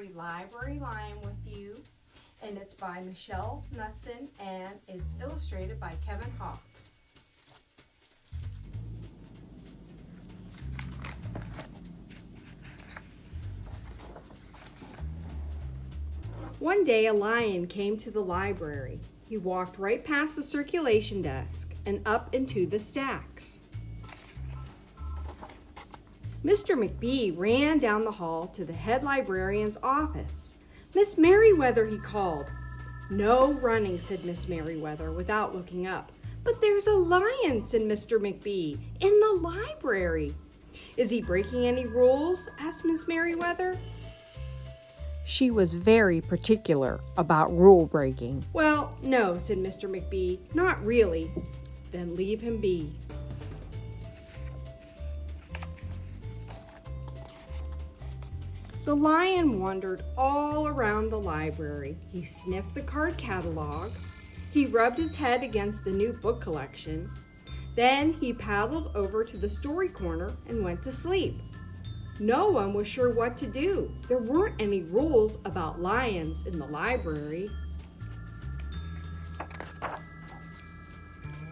story Library Lion with you, and it's by Michelle Knudsen, and it's illustrated by Kevin Hawks. One day a lion came to the library. He walked right past the circulation desk and up into the stacks. Mr. McBee ran down the hall to the head librarian's office. "Miss Merriweather," he called. "No running," said Miss Merriweather without looking up. "But there's a lion," said Mr. McBee, "in the library." "Is he breaking any rules?" asked Miss Merriweather. She was very particular about rule breaking. "Well, no," said Mr. McBee, "not really." "Then leave him be." The lion wandered all around the library. He sniffed the card catalog. He rubbed his head against the new book collection. Then he paddled over to the story corner and went to sleep. No one was sure what to do. There weren't any rules about lions in the library.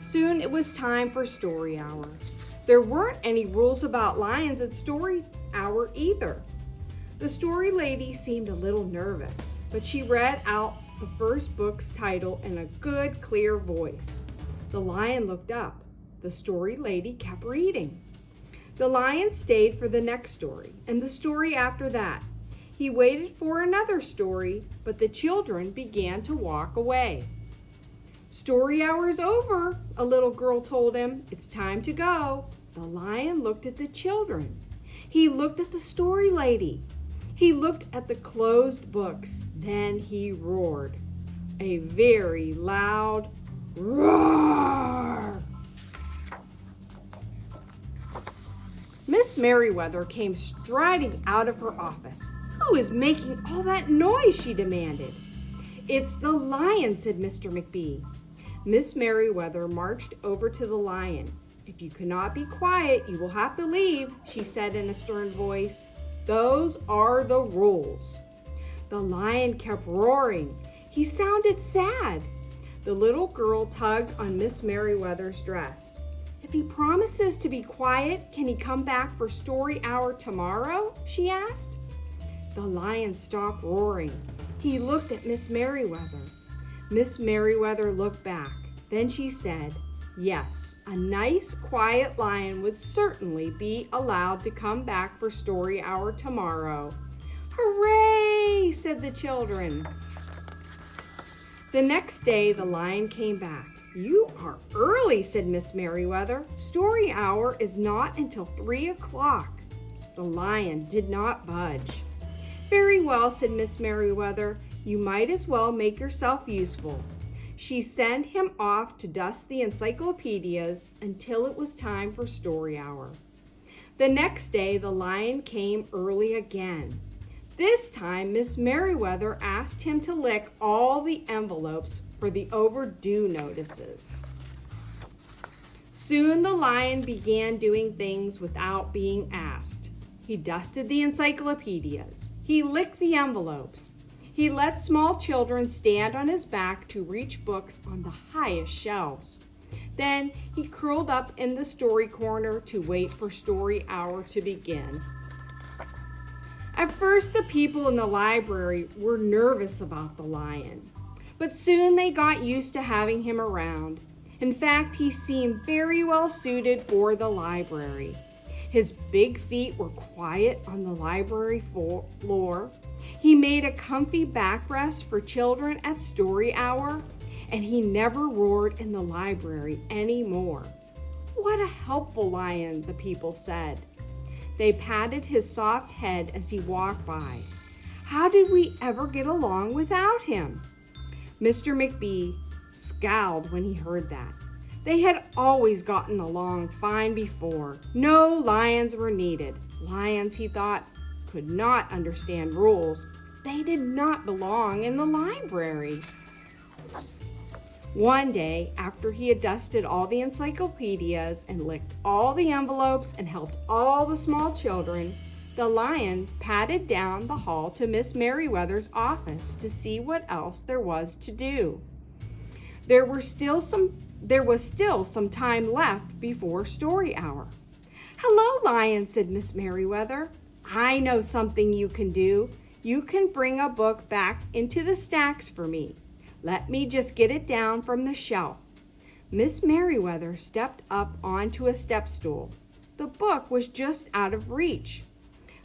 Soon it was time for story hour. There weren't any rules about lions at story hour either. The story lady seemed a little nervous, but she read out the first book's title in a good, clear voice. The lion looked up. The story lady kept reading. The lion stayed for the next story, and the story after that. He waited for another story, but the children began to walk away. "Story hour's over," a little girl told him. "It's time to go." The lion looked at the children. He looked at the story lady. He looked at the closed books. Then he roared. A very loud roar. Miss Merriweather came striding out of her office. "Who is making all that noise?" she demanded. "It's the lion," said Mr. McBee. Miss Merriweather marched over to the lion. "If you cannot be quiet, you will have to leave," she said in a stern voice. "Those are the rules." The lion kept roaring. He sounded sad. The little girl tugged on Miss Merriweather's dress. "If he promises to be quiet, can he come back for story hour tomorrow?" she asked. The lion stopped roaring. He looked at Miss Merriweather. Miss Merriweather looked back. Then she said, "Yes, a nice, quiet lion would certainly be allowed to come back for story hour tomorrow." "Hooray!" said the children. The next day, the lion came back. "You are early," said Miss Merriweather. "Story hour is not until 3 o'clock." The lion did not budge. "Very well," said Miss Merriweather. "You might as well make yourself useful." She sent him off to dust the encyclopedias until it was time for story hour. The next day, the lion came early again. This time, Miss Merriweather asked him to lick all the envelopes for the overdue notices. Soon the lion began doing things without being asked. He dusted the encyclopedias. He licked the envelopes. He let small children stand on his back to reach books on the highest shelves. Then he curled up in the story corner to wait for story hour to begin. At first, the people in the library were nervous about the lion, but soon they got used to having him around. In fact, he seemed very well suited for the library. His big feet were quiet on the library floor. He made a comfy backrest for children at story hour, and he never roared in the library anymore. "What a helpful lion," the people said. They patted his soft head as he walked by. "How did we ever get along without him?" Mr. McBee scowled when he heard that. They had always gotten along fine before. No lions were needed. Lions, he thought, could not understand rules. They did not belong in the library. One day, after he had dusted all the encyclopedias and licked all the envelopes and helped all the small children, The lion padded down the hall to Miss Merriweather's office to see what else there was to do. There was still some time left before story hour. "Hello, Lion," said Miss Merriweather. "I know something you can do. You can bring a book back into the stacks for me. Let me just get it down from the shelf." Miss Merriweather stepped up onto a step stool. The book was just out of reach.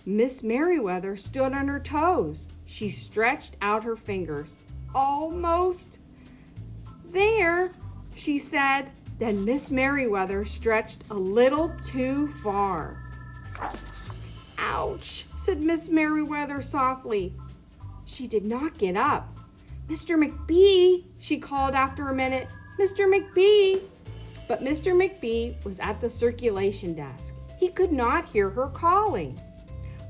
Miss Merriweather stood on her toes. She stretched out her fingers. "Almost there," she said. Then Miss Merriweather stretched a little too far. "Ouch," said Miss Merriweather softly. She did not get up. "Mr. McBee," she called after a minute. "Mr. McBee." But Mr. McBee was at the circulation desk. He could not hear her calling.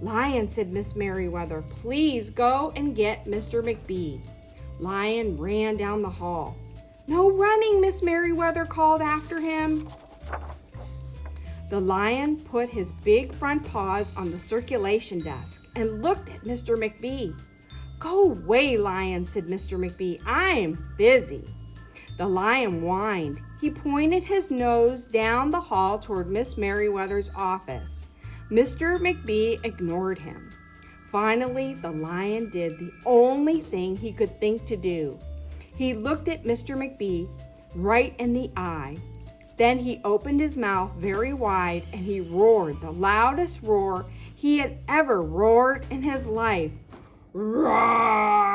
"Lion," said Miss Merriweather, "please go and get Mr. McBee." Lion ran down the hall. "No running," Miss Merriweather called after him. The lion put his big front paws on the circulation desk and looked at Mr. McBee. "Go away, Lion," said Mr. McBee. "I'm busy." The lion whined. He pointed his nose down the hall toward Miss Merriweather's office. Mr. McBee ignored him. Finally, the lion did the only thing he could think to do. He looked at Mr. McBee right in the eye. Then he opened his mouth very wide and he roared the loudest roar he had ever roared in his life. Roar!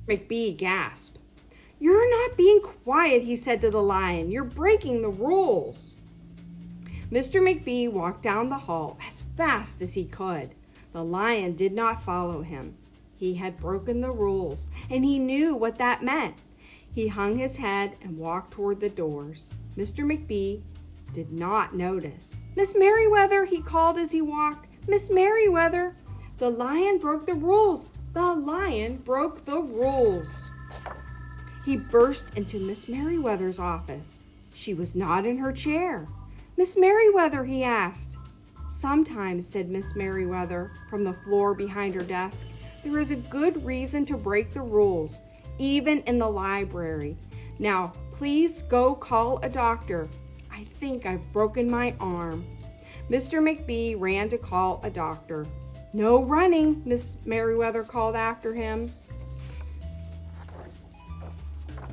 McBee gasped. "You're not being quiet," he said to the lion. "You're breaking the rules." Mr. McBee walked down the hall as fast as he could. The lion did not follow him. He had broken the rules, and he knew what that meant. He hung his head and walked toward the doors. Mr. McBee did not notice. "Miss Merriweather," he called as he walked. "Miss Merriweather, the lion broke the rules. The lion broke the rules." He burst into Miss Merriweather's office. She was not in her chair. "Miss Merriweather," he asked. "Sometimes," said Miss Merriweather from the floor behind her desk, "there is a good reason to break the rules, even in the library. Now, please go call a doctor. I think I've broken my arm." Mr. McBee ran to call a doctor. "No running," Miss Merriweather called after him.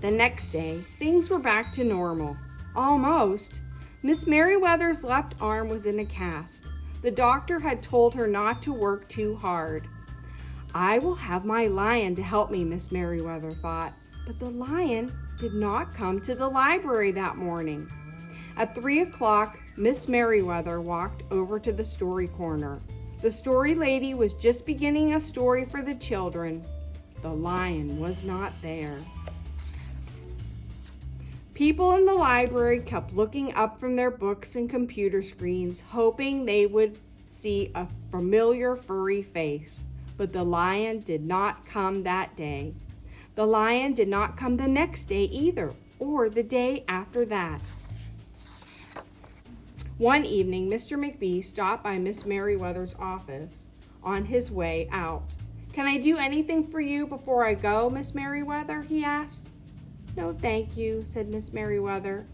The next day, things were back to normal. Almost. Miss Merriweather's left arm was in a cast. The doctor had told her not to work too hard. "I will have my lion to help me," Miss Merriweather thought. But the lion did not come to the library that morning. At 3 o'clock, Miss Merriweather walked over to the story corner. The story lady was just beginning a story for the children. The lion was not there. People in the library kept looking up from their books and computer screens, hoping they would see a familiar furry face. But the lion did not come that day. The lion did not come the next day either, or the day after that. One evening, Mr. McBee stopped by Miss Merriweather's office on his way out. "Can I do anything for you before I go, Miss Merriweather?" he asked. "No, thank you," said Miss Merriweather.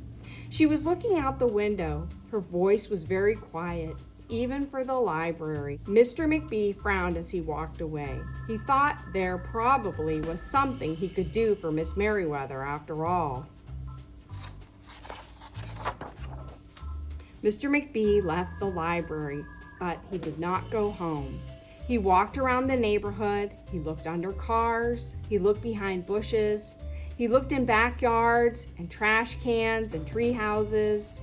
She was looking out the window. Her voice was very quiet, even for the library. Mr. McBee frowned as he walked away. He thought there probably was something he could do for Miss Merriweather after all. Mr. McBee left the library, but he did not go home. He walked around the neighborhood. He looked under cars. He looked behind bushes. He looked in backyards and trash cans and tree houses.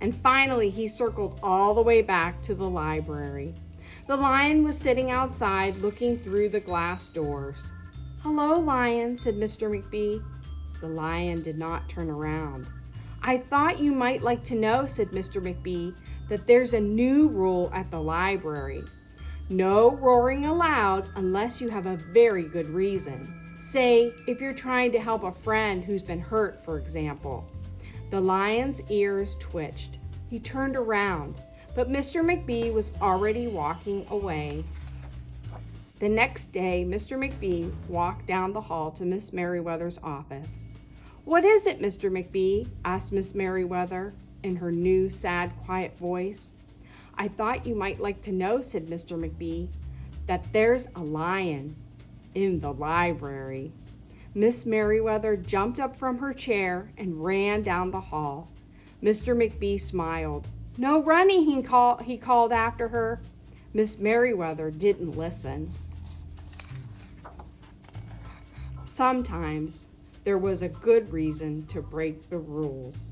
And finally, he circled all the way back to the library. The lion was sitting outside looking through the glass doors. "Hello, Lion," said Mr. McBee. The lion did not turn around. "I thought you might like to know," said Mr. McBee, "that there's a new rule at the library. No roaring allowed unless you have a very good reason. Say, if you're trying to help a friend who's been hurt, for example. The lion's ears twitched. He turned around, but Mr. McBee was already walking away. The next day, Mr. McBee walked down the hall to Miss Merriweather's office. "What is it, Mr. McBee?" asked Miss Merriweather in her new, sad, quiet voice. "I thought you might like to know," said Mr. McBee, "that there's a lion in the library." Miss Merriweather jumped up from her chair and ran down the hall. Mr. McBee smiled. "No running," he called after her. Miss Merriweather didn't listen. Sometimes there was a good reason to break the rules,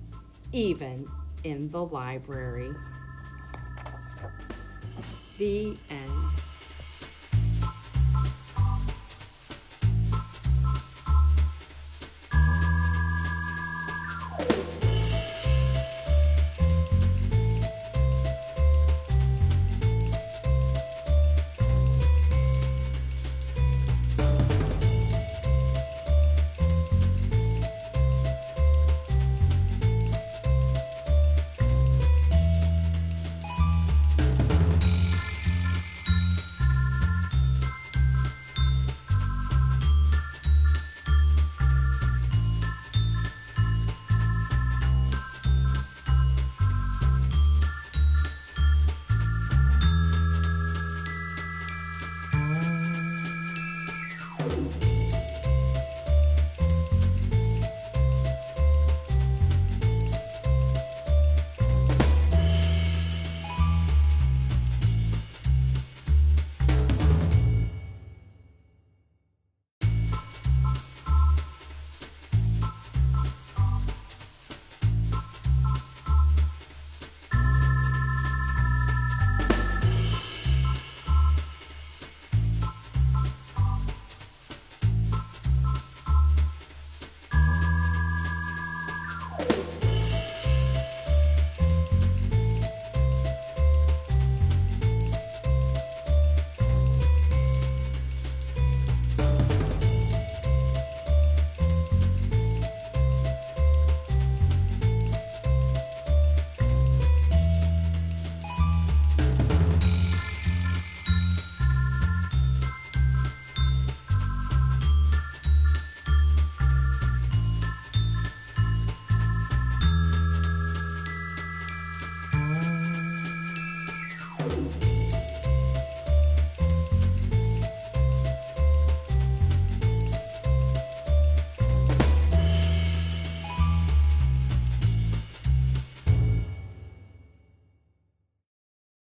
even in the library. The end.